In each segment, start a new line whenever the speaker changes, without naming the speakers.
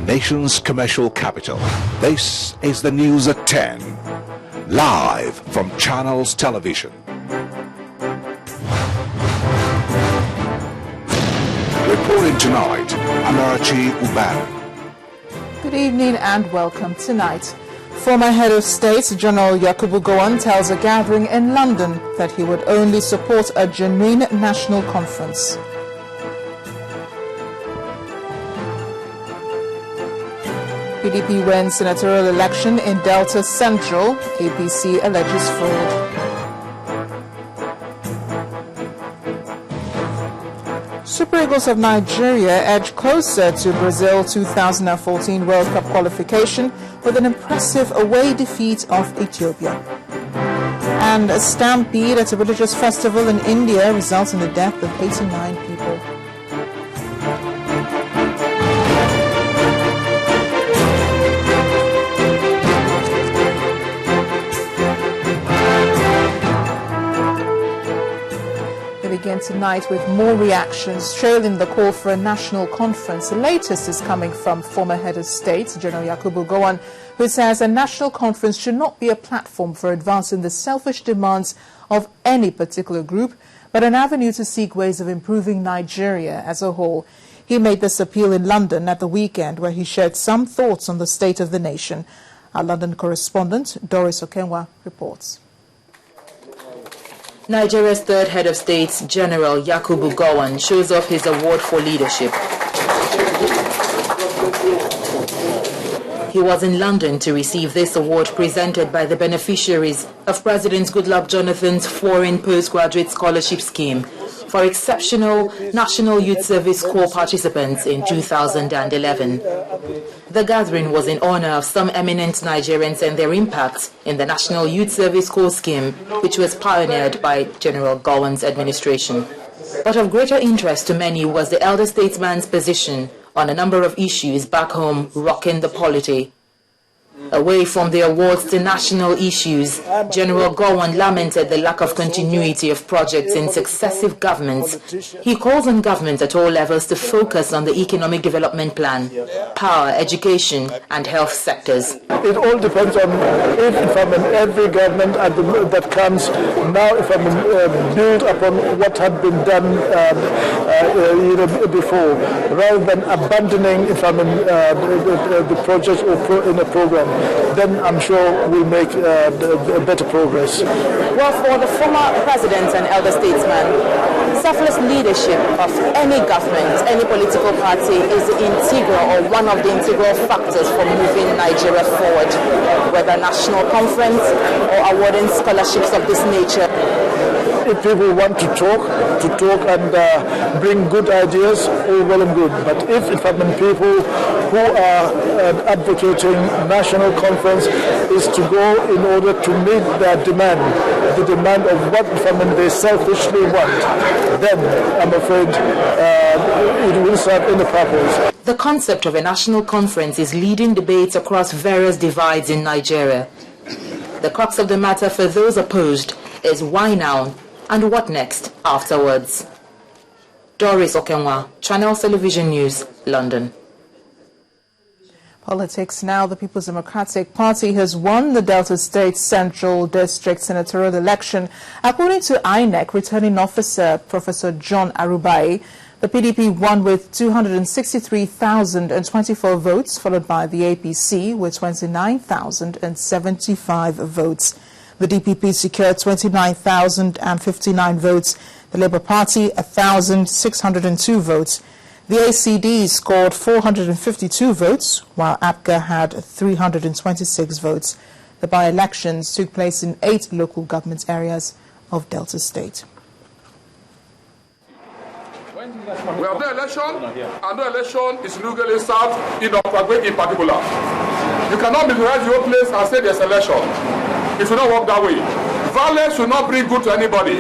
the nation's commercial capital. This is the news at 10, live from Channels Television. Reporting tonight, Amarachi Uban.
Good evening and welcome tonight. Former head of state General Yakubu Gowon tells a gathering in London that he would only support a genuine national conference. PDP wins senatorial election in Delta Central. APC alleges fraud. Super Eagles of Nigeria edge closer to Brazil 2014 World Cup qualification with an impressive away defeat of Ethiopia. And a stampede at a religious festival in India results in the death of 89 people. Begin tonight with more reactions trailing the call for a national conference. The latest is coming from former head of state General Yakubu Gowon, who says a national conference should not be a platform for advancing the selfish demands of any particular group, but an avenue to seek ways of improving Nigeria as a whole. He made this appeal in London at the weekend, where he shared some thoughts on the state of the nation. Our London correspondent Doris Okenwa reports.
Nigeria's third head of state, General Yakubu Gowon, shows off his award for leadership. He was in London to receive this award presented by the beneficiaries of President Goodluck Jonathan's Foreign Postgraduate Scholarship Scheme for exceptional National Youth Service Corps participants in 2011. The gathering was in honor of some eminent Nigerians and their impact in the National Youth Service Corps scheme, which was pioneered by General Gowon's administration. But of greater interest to many was the elder statesman's position on a number of issues back home rocking the polity. Away from the awards to national issues, General Gowon lamented the lack of continuity of projects in successive governments. He calls on governments at all levels to focus on the economic development plan, power, education and health sectors.
It all depends on if every government that comes now, build upon what had been done before, rather than abandoning the project or in a program. Then I'm sure we'll make better progress.
Well, for the former president and elder statesman, selfless leadership of any government, any political party is integral or one of the integral factors for moving Nigeria forward, whether national conference or awarding scholarships of this nature.
If people want to talk and bring good ideas, all well and good. But if people who are advocating national conference is to go in order to meet their demand, the demand of what they selfishly want, then I'm afraid it will serve any purpose.
The concept of a national conference is leading debates across various divides in Nigeria. The crux of the matter for those opposed is why now and what next afterwards. Doris Okenwa, Channels Television News, London.
Politics now. The People's Democratic Party has won the Delta State Central District senatorial election. According to INEC returning officer Professor John Arubai, the PDP won with 263,024 votes, followed by the APC with 29,075 votes. The DPP secured 29,059 votes. The Labour Party 1,602 votes. The ACD scored 452 votes, while APGA had 326 votes. The by-elections took place in 8 local government areas of Delta State.
We have no election, and no election is legally served in Okpagbe in particular. You cannot militarize your place and say there's election. It will not work that way. Violence will not bring good to anybody.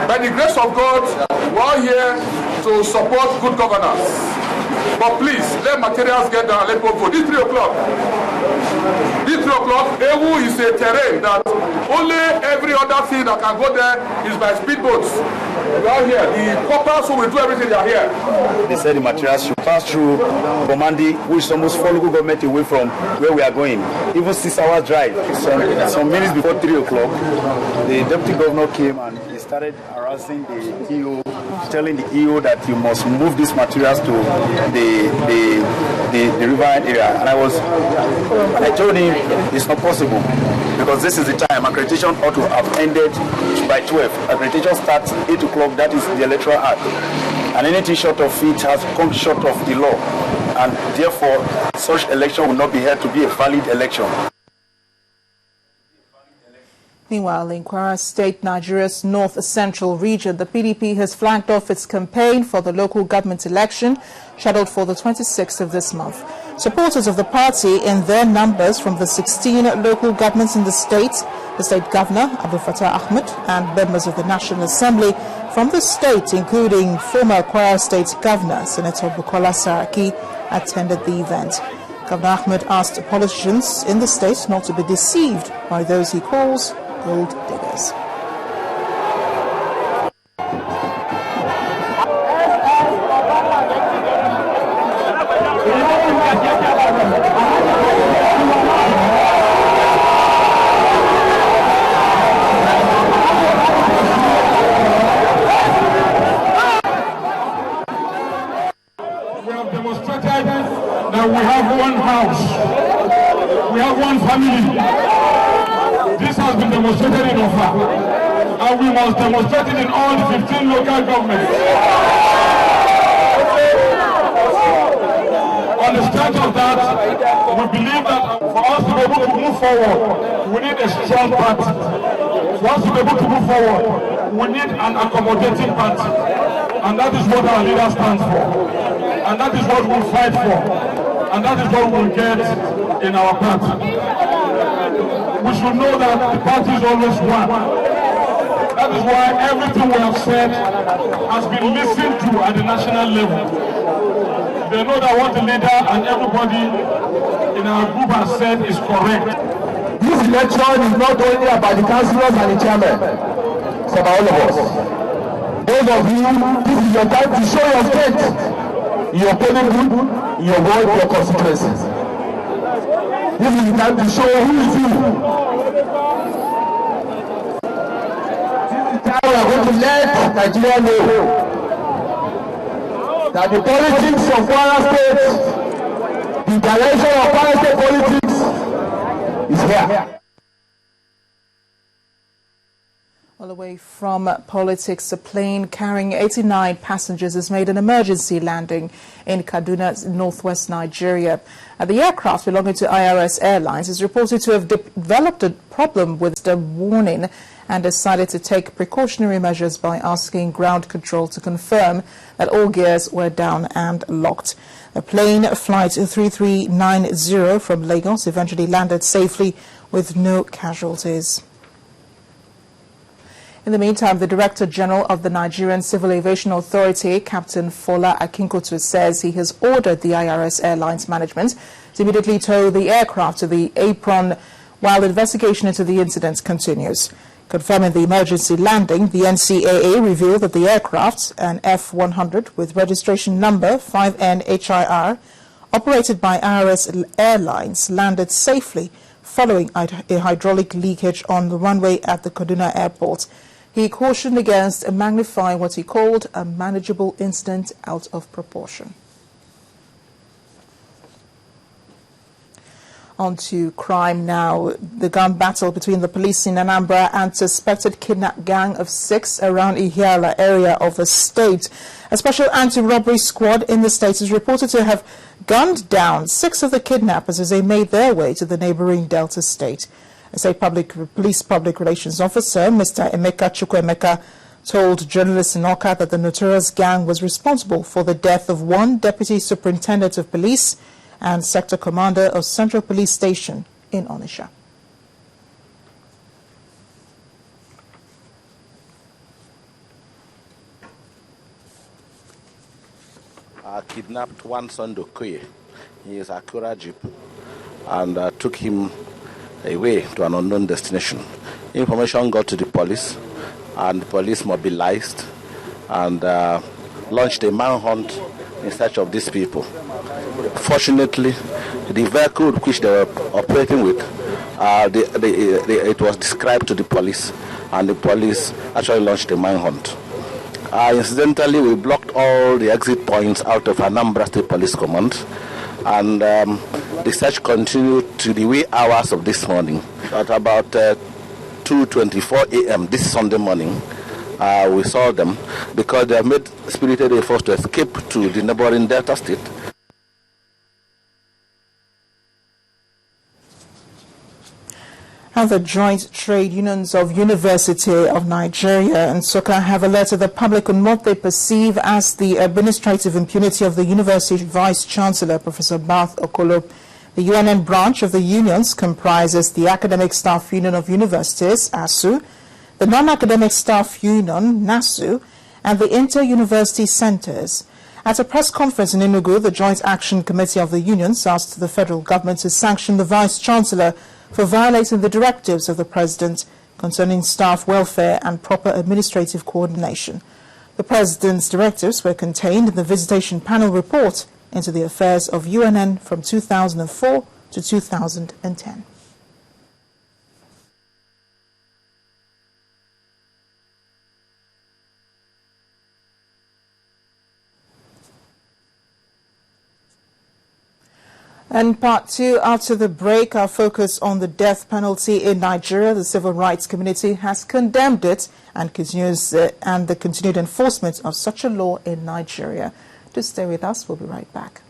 By the grace of God, we are here to support good governance. But please, let materials get down and let people vote. This 3 o'clock. This 3 o'clock, Ewu is a terrain that only every other thing that can go there is by speedboats. We are here. The coppers who will do everything, they are here.
They said the materials should pass through Bomandi, which is almost 4 local government away from where we are going. Even 6 hours drive. Some minutes before 3 o'clock, the deputy governor came and he started harassing the EO, telling the EO that you must move these materials to the riverine area. And I told him it's not possible because this is the time. Accreditation ought to have ended by 12. Accreditation starts 8 o'clock. That is the Electoral Act. And anything short of it has come short of the law. And therefore, such election will not be held to be a valid election.
Meanwhile, in Kwara State, Nigeria's north-central region, the PDP has flagged off its campaign for the local government election scheduled for the 26th of this month. Supporters of the party in their numbers from the 16 local governments in the state governor, Abdul Fattah Ahmed, and members of the National Assembly from the state, including former Kwara State Governor, Senator Bukola Saraki, attended the event. Governor Ahmed asked politicians in the state not to be deceived by those he calls gold diggers.
That we have one house, we have one family. This has been demonstrated in Ofa, and we must demonstrate it in all the 15 local governments. On the strength of that, we believe that for us to be able to move forward, we need a strong party. For us to be able to move forward, we need an accommodating party, and that is what our leader stands for, and that is what we'll fight for. And that is what we'll get in our party. We should know that the party is always one. That is why everything we have said has been listened to at the national level. They know that what the leader and everybody in our group has said is correct.
This election is not only about the councillors and the chairman. It's about all of us. Those of you, this is your time to show your strength. Your polling booth, your ward, your constituencies. This is the time to show who is you. This is the time we are going to let Nigeria know that the politics of Kwara State, the direction of Kwara State politics is here.
All away from politics, a plane carrying 89 passengers has made an emergency landing in Kaduna, northwest Nigeria. The aircraft belonging to IRS Airlines is reported to have developed a problem with the warning and decided to take precautionary measures by asking ground control to confirm that all gears were down and locked. The plane, flight 3390 from Lagos, eventually landed safely with no casualties. In the meantime, the Director General of the Nigerian Civil Aviation Authority, Captain Fola Akinkotu, says he has ordered the IRS Airlines management to immediately tow the aircraft to the apron while investigation into the incident continues. Confirming the emergency landing, the NCAA revealed that the aircraft, an F-100 with registration number 5NHIR, operated by IRS Airlines, landed safely following a hydraulic leakage on the runway at the Kaduna airport. He cautioned against magnifying what he called a manageable incident out of proportion. On to crime now. The gun battle between the police in Anambra and suspected kidnap gang of 6 around Ihiala area of the state. A special anti-robbery squad in the state is reported to have gunned down 6 of the kidnappers as they made their way to the neighboring Delta state. A state police public relations officer, Mr. Emeka Chukwuemeka, told journalists in Awka that the notorious gang was responsible for the death of 1 deputy superintendent of police and sector commander of Central Police Station in Onitsha.
kidnapped one son Okoye in his Acura Jeep and took him away to an unknown destination. Information got to the police, and the police mobilized and launched a manhunt in search of these people. Fortunately, the vehicle which they were operating with, it was described to the police, and the police actually launched a manhunt. Incidentally, we blocked all the exit points out of Anambra State Police Command, and the search continued to the wee hours of this morning. At about 2:24 a.m. this Sunday morning, we saw them because they have made spirited efforts to escape to the neighboring Delta State.
And the Joint Trade Unions of University of Nigeria and Nsukka have alerted the public on what they perceive as the administrative impunity of the University Vice-Chancellor, Professor Bath Okolo. The UNN branch of the unions comprises the Academic Staff Union of Universities, ASU, the Non-Academic Staff Union, NASU, and the Inter-University Centers. At a press conference in Enugu, the Joint Action Committee of the unions asked the federal government to sanction the Vice-Chancellor for violating the directives of the President concerning staff welfare and proper administrative coordination. The President's directives were contained in the Visitation Panel report into the affairs of UNN from 2004 to 2010. And part two, after the break, our focus on the death penalty in Nigeria. The civil rights community has condemned it and the continued enforcement of such a law in Nigeria. Do stay with us. We'll be right back.